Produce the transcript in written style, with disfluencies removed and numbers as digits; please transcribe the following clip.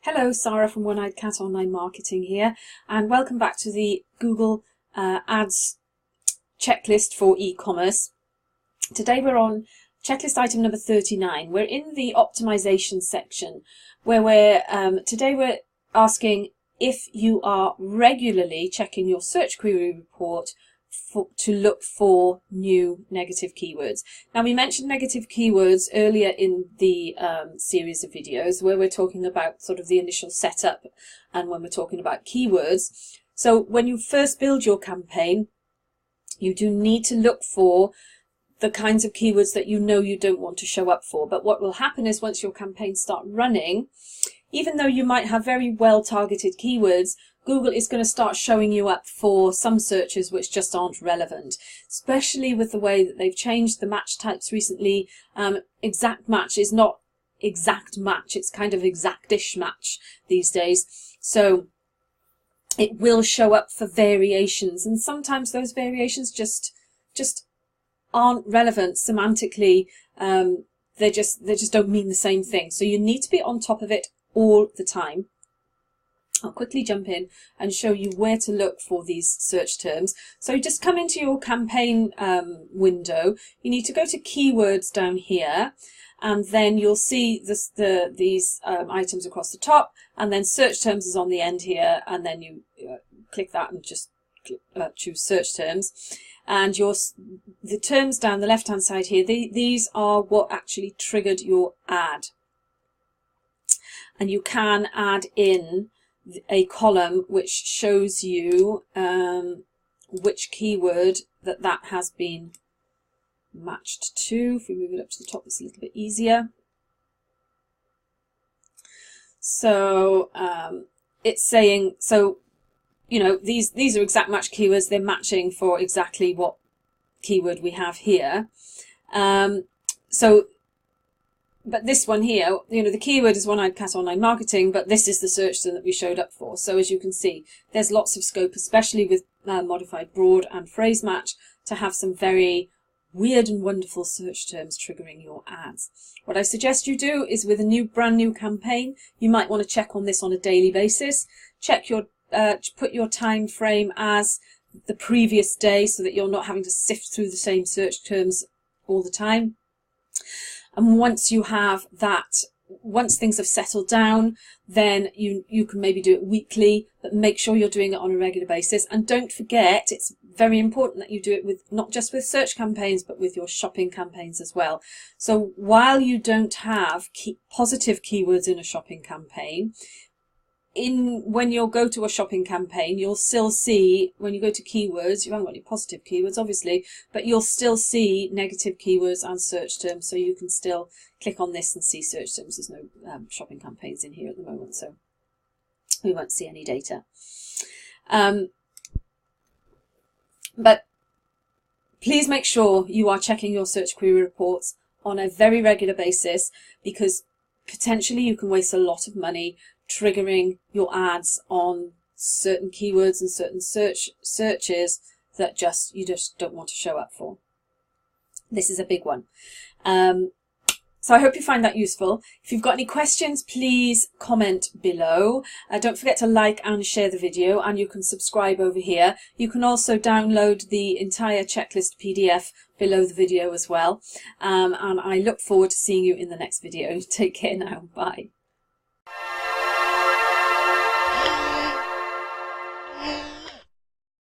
Hello, Sarah from One-Eyed Cat Online Marketing here, and welcome back to the Google Ads checklist for e-commerce. Today we're on checklist item number 39. We're in the optimization section where today we're asking if you are regularly checking your search query report to look for new negative keywords. Now, we mentioned negative keywords earlier in the series of videos where we're talking about sort of the initial setup and when we're talking about keywords. So when you first build your campaign, you do need to look for the kinds of keywords that you know you don't want to show up for. But what will happen is once your campaigns start running, even though you might have very well targeted keywords, Google is going to start showing you up for some searches which just aren't relevant, especially with the way that they've changed the match types recently. Exact match is not exact match, it's kind of exactish match these days. So it will show up for variations, and sometimes those variations just aren't relevant semantically. They just don't mean the same thing. So you need to be on top of it all the time. I'll quickly jump in and show you where to look for these search terms. So just come into your campaign window. You need to go to keywords down here, and then you'll see these items across the top, and then search terms is on the end here, and then you click that and just choose search terms. And the terms down the left hand side here, these are what actually triggered your ad. And you can add in a column which shows you which keyword that has been matched to. If we move it up to the top, it's a little bit easier. So it's saying, so you know, these are exact match keywords. They're matching for exactly what keyword we have here. But this one here, you know, the keyword is One-Eyed Cat Online Marketing, but this is the search term that we showed up for. So as you can see, there's lots of scope, especially with modified broad and phrase match, to have some very weird and wonderful search terms triggering your ads. What I suggest you do is with a brand new campaign, you might want to check on this on a daily basis. Check your, put your time frame as the previous day so that you're not having to sift through the same search terms all the time. And once you have that, once things have settled down, then you can maybe do it weekly, but make sure you're doing it on a regular basis. And don't forget, it's very important that you do it with not just with search campaigns, but with your shopping campaigns as well. So while you don't have positive keywords in a shopping campaign, when you'll go to a shopping campaign, you'll still see, when you go to keywords, you haven't got any positive keywords obviously, but you'll still see negative keywords and search terms, so you can still click on this and see search terms. There's no shopping campaigns in here at the moment, so we won't see any data. But please make sure you are checking your search query reports on a very regular basis, because potentially you can waste a lot of money triggering your ads on certain keywords and certain searches that you just don't want to show up for. This is a big one. So I hope you find that useful. If you've got any questions, please comment below. Don't forget to like and share the video, and you can subscribe over here. You can also download the entire checklist PDF below the video as well. And I look forward to seeing you in the next video. Take care now. Bye.